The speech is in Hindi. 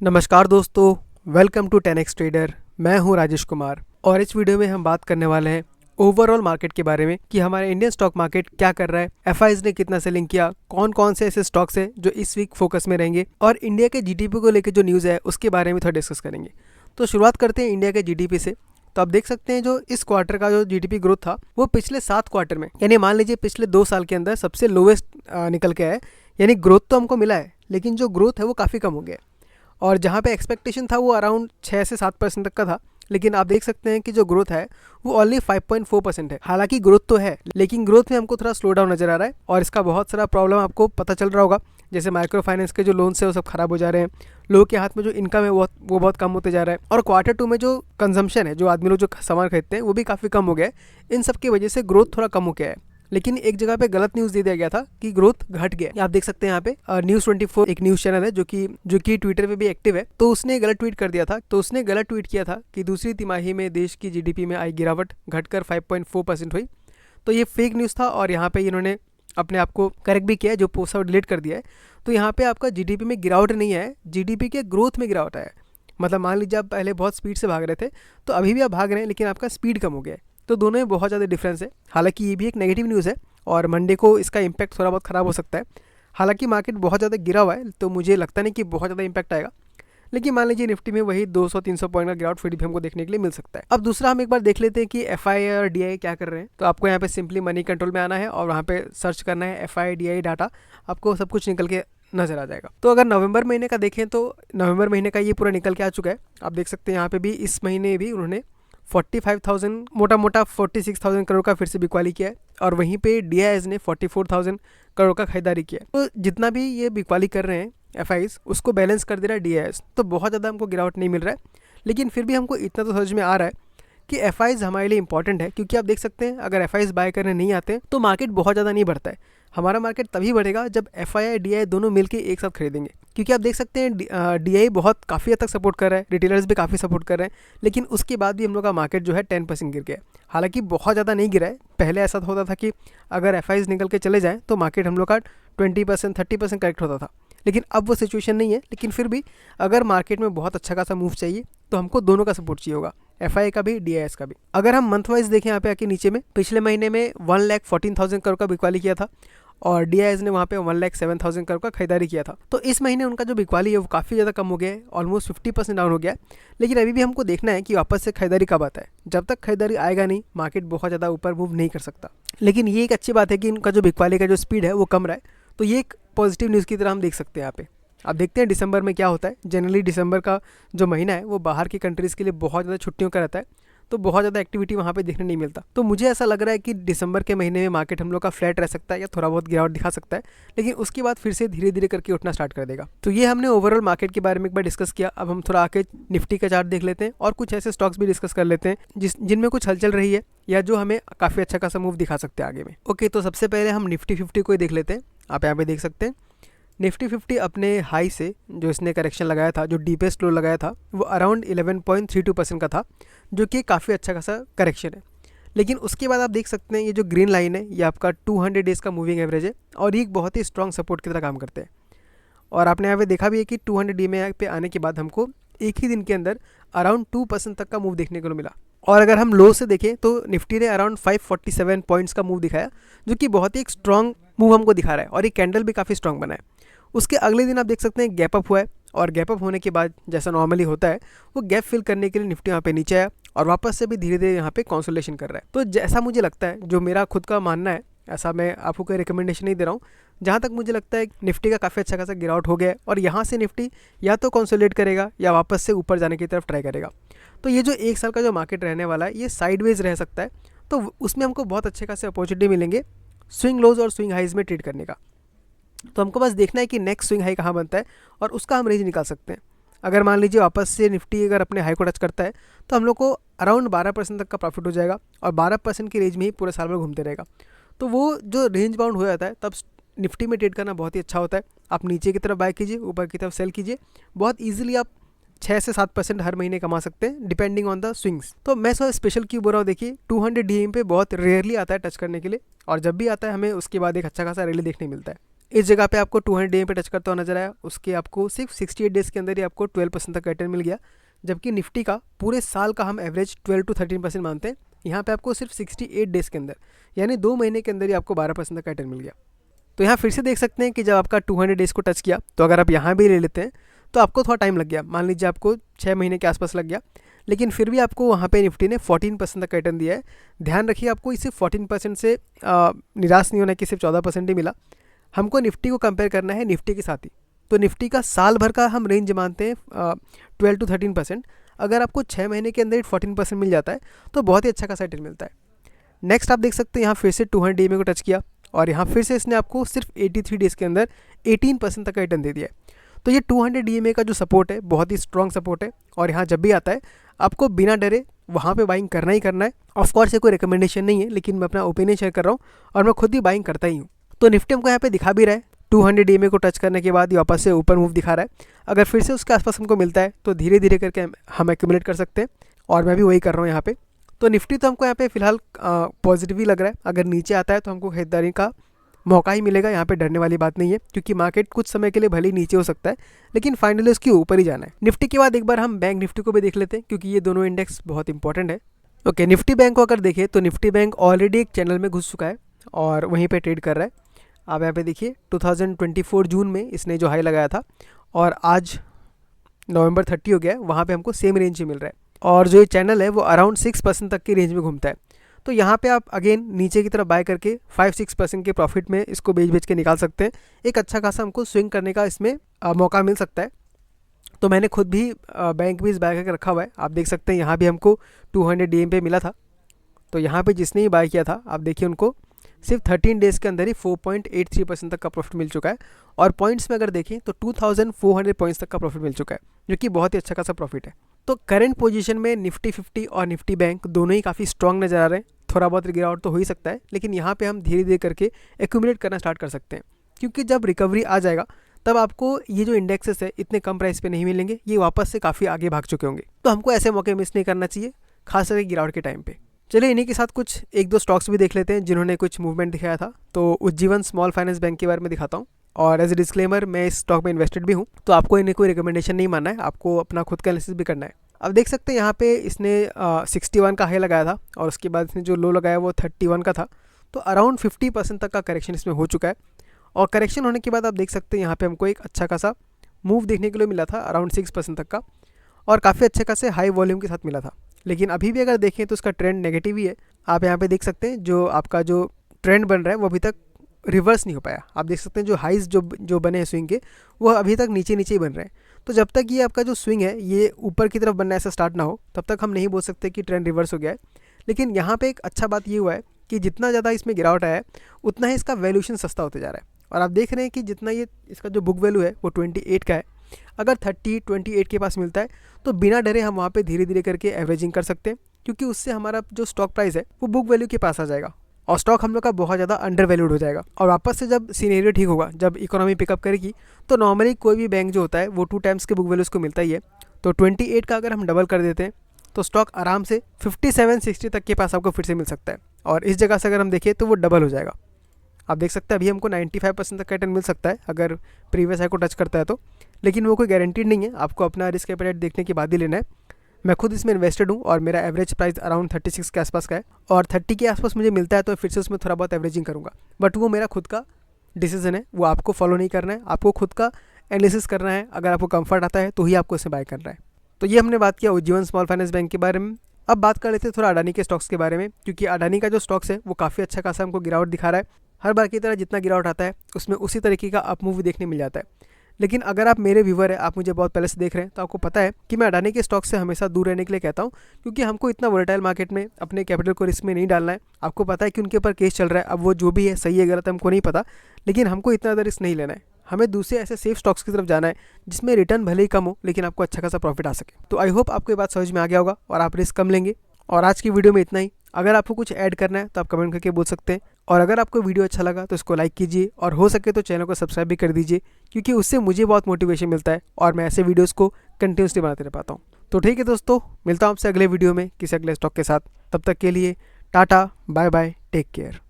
नमस्कार दोस्तों, वेलकम टू 10x ट्रेडर। मैं हूं राजेश कुमार और इस वीडियो में हम बात करने वाले हैं ओवरऑल मार्केट के बारे में कि हमारा इंडियन स्टॉक मार्केट क्या कर रहा है, एफआईज ने कितना सेलिंग किया, कौन कौन से ऐसे स्टॉक्स हैं जो इस वीक फोकस में रहेंगे और इंडिया के जीडीपी को लेकर जो न्यूज़ है उसके बारे में थोड़ा डिस्कस करेंगे। तो शुरुआत करते हैं इंडिया के जीडीपी से। तो आप देख सकते हैं जो इस क्वार्टर का जो जीडीपी ग्रोथ था वो पिछले 7 क्वार्टर में, यानी मान लीजिए पिछले 2 साल के अंदर सबसे लोवेस्ट निकल के आया है। यानी ग्रोथ तो हमको मिला है लेकिन जो ग्रोथ है वो काफ़ी कम हो गया है और जहाँ पे एक्सपेक्टेशन था वो अराउंड 6 से 7% तक का था, लेकिन आप देख सकते हैं कि जो ग्रोथ है वो ओनली 5.4% है। हालांकि ग्रोथ तो है लेकिन ग्रोथ में हमको थोड़ा स्लो डाउन नजर आ रहा है और इसका बहुत सारा प्रॉब्लम आपको पता चल रहा होगा। जैसे माइक्रो फाइनेंस के जो लोन्स है वो सब खराब हो जा रहे हैं, लोगों के हाथ में जो इनकम है वो बहुत कम होते जा रहा है और क्वार्टर 2 में जो कंजम्पशन है, जो आदमी लोग जो सामान खरीदते हैं वो भी काफ़ी कम हो गया है। इन सब की वजह से ग्रोथ थोड़ा कम हो गया है। लेकिन एक जगह पे गलत न्यूज़ दे दिया गया था कि ग्रोथ घट गया। आप देख सकते हैं यहाँ पे न्यूज़ 24 एक न्यूज़ चैनल है जो कि ट्विटर पे भी एक्टिव है। तो उसने गलत ट्वीट कर दिया था। तो उसने गलत ट्वीट किया था कि दूसरी तिमाही में देश की जीडीपी में आई गिरावट, घटकर 5.4% हुई। तो ये फेक न्यूज़ था और यहाँ पे इन्होंने अपने आप को करेक्ट भी किया है, जो पोस्ट डिलीट कर दिया है। तो यहाँ पे आपका जीडीपी में गिरावट नहीं है, जीडीपी के ग्रोथ में गिरावट आया है। मतलब मान लीजिए आप पहले बहुत स्पीड से भाग रहे थे तो अभी भी आप भाग रहे हैं लेकिन आपका स्पीड कम हो गया है। तो दोनों में बहुत ज़्यादा डिफरेंस है। हालांकि ये भी एक नेगेटिव न्यूज़ है और मंडे को इसका इम्पैक्ट थोड़ा बहुत ख़राब हो सकता है। हालांकि मार्केट बहुत ज़्यादा गिरा हुआ है तो मुझे लगता नहीं कि बहुत ज़्यादा इम्पैक्ट आएगा, लेकिन मान लीजिए निफ्टी में वही 200-300 पॉइंट का गिरावट फिर भी हमको देखने के लिए मिल सकता है। अब दूसरा हम एक बार देख लेते हैं कि एफआई और डीआई क्या कर रहे हैं। तो आपको यहाँ पे सिंपली मनी कंट्रोल में आना है और वहाँ पे सर्च करना है एफआई डीआई डाटा, आपको सब कुछ निकल के नजर आ जाएगा। तो अगर नवंबर महीने का देखें तो नवंबर महीने का ये पूरा निकल के आ चुका है। आप देख सकते हैं यहाँ पे भी इस महीने भी उन्होंने 45,000 मोटा 46,000 करोड़ का फिर से बिकवाली किया है और वहीं पे डीआईएस ने 44,000 करोड़ का खरीदारी किया है। तो जितना भी ये बिकवाली कर रहे हैं एफआईज उसको बैलेंस कर दे रहा है डीआईएस। तो बहुत ज़्यादा हमको गिरावट नहीं मिल रहा है, लेकिन फिर भी हमको इतना तो समझ में आ रहा है कि एफआईज हमारे लिए इंपॉर्टेंट है, क्योंकि आप देख सकते हैं अगर एफआईज बाय करने नहीं आते तो मार्केट बहुत ज़्यादा नहीं बढ़ता है। हमारा मार्केट तभी बढ़ेगा जब एफआई और डीआई दोनों मिलकर एक साथ खरीदेंगे, क्योंकि आप देख सकते हैं डीआई बहुत काफ़ी हद तक सपोर्ट कर रहा है, रिटेलर्स भी काफ़ी सपोर्ट कर रहे हैं, लेकिन उसके बाद भी हम लोग का मार्केट जो है 10% गिर गया है। हालांकि बहुत ज़्यादा नहीं गिरा है। पहले ऐसा होता था कि अगर एफआईज निकल के चले जाएँ तो मार्केट हम लोग का 20% 30% करेक्ट होता था, लेकिन अब वो सिचुएशन नहीं है। लेकिन फिर भी अगर मार्केट में बहुत अच्छा खासा मूव चाहिए तो हमको दोनों का सपोर्ट चाहिए होगा, एफआई का भी डीआईएस का भी। अगर हम मंथ वाइज देखें यहाँ पे आके नीचे में, पिछले महीने में 1,14,000 करोड़ का बिकवाली किया था और डीआईएस ने वहाँ पे 1,07,000 करोड़ का खरीदारी किया था। तो इस महीने उनका जो बिकवाली है वो काफ़ी ज़्यादा कम हो गया है, ऑलमोस्ट 50% डाउन हो गया है। लेकिन अभी भी हमको देखना है कि वापस से खरीदारी कब आता है। जब तक खरीदारी आएगा नहीं मार्केट बहुत ज़्यादा ऊपर मूव नहीं कर सकता। लेकिन ये एक अच्छी बात है कि इनका जो बिकवाली का जो स्पीड है वो कम रहा है, तो ये एक पॉजिटिव न्यूज़ की तरह हम देख सकते हैं यहाँ पे। आप देखते हैं दिसंबर में क्या होता है। जनरली दिसंबर का जो महीना है वो बाहर की कंट्रीज़ के लिए बहुत ज़्यादा छुट्टियों का रहता है, तो बहुत ज़्यादा एक्टिविटी वहाँ पे देखने नहीं मिलता। तो मुझे ऐसा लग रहा है कि दिसंबर के महीने में मार्केट हम लोग का फ्लैट रह सकता है या थोड़ा बहुत गिरावट दिखा सकता है, लेकिन उसके बाद फिर से धीरे धीरे करके उठना स्टार्ट कर देगा। तो ये हमने ओवरऑल मार्केट के बारे में एक बार डिस्कस किया। अब हम थोड़ा आके निफ्टी का चार्ट देख लेते हैं और कुछ ऐसे स्टॉक्स भी डिस्कस कर लेते हैं जिनमें कुछ हलचल रही है या जो हमें काफ़ी अच्छा खासा मूव दिखा सकते हैं आगे में। ओके, तो सबसे पहले हम निफ्टी 50 को ही देख लेते हैं। आप यहाँ पे देख सकते हैं निफ्टी 50 अपने हाई से जो इसने करेक्शन लगाया था, जो डीपेस्ट लो लगाया था, वो अराउंड 11.32% का था, जो कि काफ़ी अच्छा खासा करेक्शन है। लेकिन उसके बाद आप देख सकते हैं ये जो ग्रीन लाइन है ये आपका 200 डेज़ का मूविंग एवरेज है और ये एक बहुत ही स्ट्रॉन्ग सपोर्ट की तरह काम करते हैं। और आपने यहाँ पे देखा भी है कि 200 DMA पे आने के बाद हमको एक ही दिन के अंदर अराउंड 2% तक का मूव देखने को मिला। और अगर हम लो से देखें तो निफ्टी ने अराउंड 547 पॉइंट्स का मूव दिखाया, जो कि बहुत ही एक स्ट्रॉन्ग मूव हमको दिखा रहा है और ये कैंडल भी काफ़ी स्ट्रॉन्ग बना है। उसके अगले दिन आप देख सकते हैं गैप अप हुआ है और गैप अप होने के बाद जैसा नॉर्मली होता है वो गैप फिल करने के लिए निफ्टी यहाँ पे नीचे आया और वापस से भी धीरे धीरे यहाँ पे कंसोलिडेशन कर रहा है। तो जैसा मुझे लगता है, जो मेरा खुद का मानना है, ऐसा मैं आपको कोई रिकमेंडेशन नहीं दे रहा हूँ, जहाँ तक मुझे लगता है निफ्टी का काफ़ी अच्छा खासा गिरावट हो गया है और यहाँ से निफ्टी या तो कंसोलिडेट करेगा या वापस से ऊपर जाने की तरफ ट्राई करेगा। तो ये जो 1 साल का जो मार्केट रहने वाला है ये साइडवेज रह सकता है, तो उसमें हमको बहुत अच्छे खासे अपॉर्चुनिटी मिलेंगे स्विंग लोज और स्विंग हाइज में ट्रेड करने का। तो हमको बस देखना है कि नेक्स्ट स्विंग हाई कहाँ बनता है और उसका हम रेंज निकाल सकते हैं। अगर मान लीजिए वापस से निफ्टी अगर अपने हाई को टच करता है तो हम लोग को अराउंड 12% तक का प्रॉफिट हो जाएगा और 12% की रेंज में ही पूरे साल भर घूमते रहेगा। तो वो जो रेंज बाउंड हो जाता है तब निफ्टी में ट्रेड करना बहुत ही अच्छा होता है। आप नीचे की तरफ बाय कीजिए, ऊपर की तरफ सेल कीजिए, बहुत ईजिली आप 6 से 7% हर महीने कमा सकते हैं डिपेंडिंग ऑन द स्विंग्स। तो मैं सो स्पेशल क्यों बोल रहा हूँ, देखिए 200 DM पे बहुत रेयरली आता है टच करने के लिए और जब भी आता है हमें उसके बाद एक अच्छा खासा रैली देखने मिलता है। इस जगह पे आपको 200 डे पे टच करता हुआ नजर आया, उसके आपको सिर्फ 68 डेज़ के अंदर ही आपको 12% तक रिटर्न मिल गया, जबकि निफ्टी का पूरे साल का हम एवरेज 12 to 13% मानते हैं, यहाँ पे आपको सिर्फ 68 डेज़ के अंदर यानी 2 महीने के अंदर ही आपको 12% तक रिटर्न मिल गया। तो यहाँ फिर से देख सकते हैं कि जब आपका 200 डेज़ को टच किया तो अगर आप यहाँ भी ले लेते हैं तो आपको थोड़ा टाइम लग गया, मान लीजिए आपको 6 महीने के आसपास लग गया, लेकिन फिर भी आपको वहाँ पे निफ्टी ने 14% तक रिटर्न दिया है। ध्यान रखिए आपको इसे 14% से निराश नहीं होना कि सिर्फ 14% ही मिला, हमको निफ्टी को कंपेयर करना है निफ्टी के साथ ही। तो निफ्टी का साल भर का हम रेंज मानते हैं 12 to 13%, अगर आपको 6 महीने के अंदर 14% मिल जाता है तो बहुत ही अच्छा खासा रिटर्न मिलता है। नेक्स्ट आप देख सकते हैं यहाँ फिर से 200 डे में को टच किया और यहाँ फिर से इसने आपको सिर्फ 83 डेज़ के अंदर 18% तक का रिटर्न दे दिया है। तो ये 200 DMA का जो सपोर्ट है बहुत ही स्ट्रॉन्ग सपोर्ट है, और यहाँ जब भी आता है आपको बिना डरे वहाँ पे बाइंग करना ही करना है। ऑफकोर्स ये कोई रिकमेंडेशन नहीं है, लेकिन मैं अपना ओपिनियन शेयर कर रहा हूँ और मैं खुद ही बाइंग करता ही हूँ। तो निफ्टी हमको यहाँ पे दिखा भी रहा है 200 DMA को टच करने के बाद ये वापस से ऊपर मूव दिखा रहा है। अगर फिर से उसके आसपास हमको मिलता है तो धीरे धीरे करके हम एक्यूमुलेट कर सकते हैं, और मैं भी वही कर रहा हूँ यहाँ पे। तो निफ्टी तो हमको यहाँ पे फिलहाल पॉजिटिव ही लग रहा है, अगर नीचे आता है तो हमको खरीदारी का मौका ही मिलेगा, यहाँ पे डरने वाली बात नहीं है, क्योंकि मार्केट कुछ समय के लिए भले ही नीचे हो सकता है लेकिन फाइनली उसके ऊपर ही जाना है। निफ्टी के बाद एक बार हम बैंक निफ्टी को भी देख लेते हैं, क्योंकि ये दोनों इंडेक्स बहुत इंपॉर्टेंट है। ओके, निफ्टी बैंक को अगर देखें तो निफ्टी बैंक ऑलरेडी एक चैनल में घुस चुका है और वहीं पर ट्रेड कर रहा है। आप यहाँ पे देखिए 2024 जून में इसने जो हाई लगाया था और आज नवंबर 30 हो गया है, वहाँ पे हमको सेम रेंज ही मिल रहा है, और जो ये चैनल है वो अराउंड 6% तक की रेंज में घूमता है। तो यहाँ पे आप अगेन नीचे की तरफ बाय करके 5-6% के प्रॉफिट में इसको बेच के निकाल सकते हैं। एक अच्छा खासा हमको स्विंग करने का इसमें मौका मिल सकता है। तो मैंने खुद भी बैंक भी इस बाय करके रखा हुआ है। आप देख सकते हैं यहाँ भी हमको 200 DM पे मिला था, तो यहाँ पे जिसने भी बाय किया था आप देखिए उनको सिर्फ 13 डेज़ के अंदर ही 4.83% तक का प्रॉफिट मिल चुका है, और पॉइंट्स में अगर देखें तो 2400 पॉइंट्स तक का प्रॉफिट मिल चुका है, जो कि बहुत ही अच्छा खासा प्रॉफिट है। तो करंट पोजीशन में निफ्टी 50 और निफ्टी बैंक दोनों ही काफ़ी स्ट्रॉन्ग नज़र आ रहे हैं। थोड़ा बहुत गिरावट तो हो ही सकता है, लेकिन यहाँ पे हम धीरे धीरे करके एक्यूमुलेट करना स्टार्ट कर सकते हैं, क्योंकि जब रिकवरी आ जाएगा तब आपको ये जो इंडेक्सेस है इतने कम प्राइस पे नहीं मिलेंगे, ये वापस से काफ़ी आगे भाग चुके होंगे। तो हमको ऐसे मौके मिस नहीं करना चाहिए, खास करके गिरावट के टाइम पे। चलिए इन्हीं के साथ कुछ 1-2 स्टॉक्स भी देख लेते हैं जिन्होंने कुछ मूवमेंट दिखाया था। तो उज्जीवन स्मॉल फाइनेंस बैंक के बारे में दिखाता हूँ, और एज ए डिस्क्लेमर मैं इस स्टॉक में इन्वेस्टेड भी हूँ, तो आपको इन्हें कोई रिकमेंडेशन नहीं मानना है, आपको अपना खुद का एनालिसिस भी करना है। अब देख सकते हैं यहाँ पे इसने 61 का हाई लगाया था और उसके बाद इसने जो लो लगाया वो 31 का था, तो अराउंड 50% तक का करेक्शन इसमें हो चुका है। और करेक्शन होने के बाद आप देख सकते हैं यहाँ पे हमको एक अच्छा खासा मूव देखने के लिए मिला था अराउंड 6% तक का, और काफ़ी अच्छे खासे हाई वॉल्यूम के साथ मिला था। लेकिन अभी भी अगर देखें तो उसका ट्रेंड नेगेटिव ही है। आप यहाँ पे देख सकते हैं जो आपका जो ट्रेंड बन रहा है वो अभी तक रिवर्स नहीं हो पाया। आप देख सकते हैं जो हाइज जो बने हैं स्विंग के वो अभी तक नीचे नीचे ही बन रहे हैं। तो जब तक ये आपका जो स्विंग है ये ऊपर की तरफ बनना ऐसा स्टार्ट ना हो तब तक हम नहीं बोल सकते कि ट्रेंड रिवर्स हो गया है। लेकिन यहाँ पे एक अच्छा बात ये हुआ है कि जितना ज़्यादा इसमें गिरावट आया है उतना ही इसका वैल्यूएशन सस्ता होते जा रहा है, और आप देख रहे हैं कि जितना ये इसका जो बुक वैल्यू है वो 28 का है, अगर 28 के पास मिलता है तो बिना डरे हम वहाँ पे धीरे धीरे करके एवरेजिंग कर सकते हैं, क्योंकि उससे हमारा जो स्टॉक प्राइस है वो बुक वैल्यू के पास आ जाएगा और स्टॉक हम लोग का बहुत ज़्यादा अंडर वैल्यूड हो जाएगा। और वापस से जब सीनेरियो ठीक होगा, जब इकोनॉमी पिकअप करेगी, तो नॉर्मली कोई भी बैंक जो होता है वो 2 टाइम्स के बुक वैल्यूज़ को मिलता ही है। तो 28 का अगर हम डबल कर देते हैं तो स्टॉक आराम से 57-60 तक के पास आपको फिर से मिल सकता है, और इस जगह से अगर हम देखें तो वो डबल हो जाएगा। आप देख सकते हैं अभी हमको 95% तक का रिटर्न मिल सकता है अगर प्रीवियस हाई को टच करता है तो, लेकिन वो कोई गारंटीड नहीं है, आपको अपना रिस्क एपेटाइट देखने के बाद ही लेना है। मैं खुद इसमें इन्वेस्टेड हूँ और मेरा एवरेज प्राइस अराउंड 36 के आसपास का है, और 30 के आसपास मुझे मिलता है तो फिर से उसमें थोड़ा बहुत एवरेजिंग करूँगा, बट वो मेरा खुद का डिसीजन है, वो आपको फॉलो नहीं करना है, आपको खुद का एनालिसिस करना है। अगर आपको कंफर्ट आता है तो ही आपको इसे बाय करना है। तो ये हमने बात किया उज्जीवन स्मॉल फाइनेंस बैंक के बारे में। अब बात कर लेते हैं थोड़ा अडानी के स्टॉक्स के बारे में, क्योंकि अडानी का जो स्टॉक्स है वो काफ़ी अच्छा खासा हमको गिरावट दिखा रहा है। हर बार की तरह जितना गिरावट आता है उसमें उसी तरीके का अप मूव देखने मिल जाता है। लेकिन अगर आप मेरे व्यूवर हैं, आप मुझे बहुत पहले से देख रहे हैं, तो आपको पता है कि मैं अडानी के स्टॉक से हमेशा दूर रहने के लिए कहता हूं, क्योंकि हमको इतना वोलेटाइल मार्केट में अपने कैपिटल को रिस्क में नहीं डालना है। आपको पता है कि उनके ऊपर केस चल रहा है, अब वो जो भी है सही है गलत हमको नहीं पता, लेकिन हमको इतना ज़्यादा रिस्क नहीं लेना है। हमें दूसरे ऐसे सेफ स्टॉक्स की तरफ जाना है जिसमें रिटर्न भले ही कम हो लेकिन आपको अच्छा खासा प्रॉफिट आ सके। तो आई होप आपको ये बात समझ में आ गया होगा और आप रिस्क कम लेंगे। और आज की वीडियो में इतना ही। अगर आपको कुछ ऐड करना है तो आप कमेंट करके बोल सकते हैं, और अगर आपको वीडियो अच्छा लगा तो इसको लाइक कीजिए, और हो सके तो चैनल को सब्सक्राइब भी कर दीजिए, क्योंकि उससे मुझे बहुत मोटिवेशन मिलता है और मैं ऐसे वीडियोस को कंटिन्यूसली बनाते रह पाता हूँ। तो ठीक है दोस्तों, मिलता हूँ आपसे अगले वीडियो में किसी अगले स्टॉक के साथ। तब तक के लिए tata, bye bye, take care.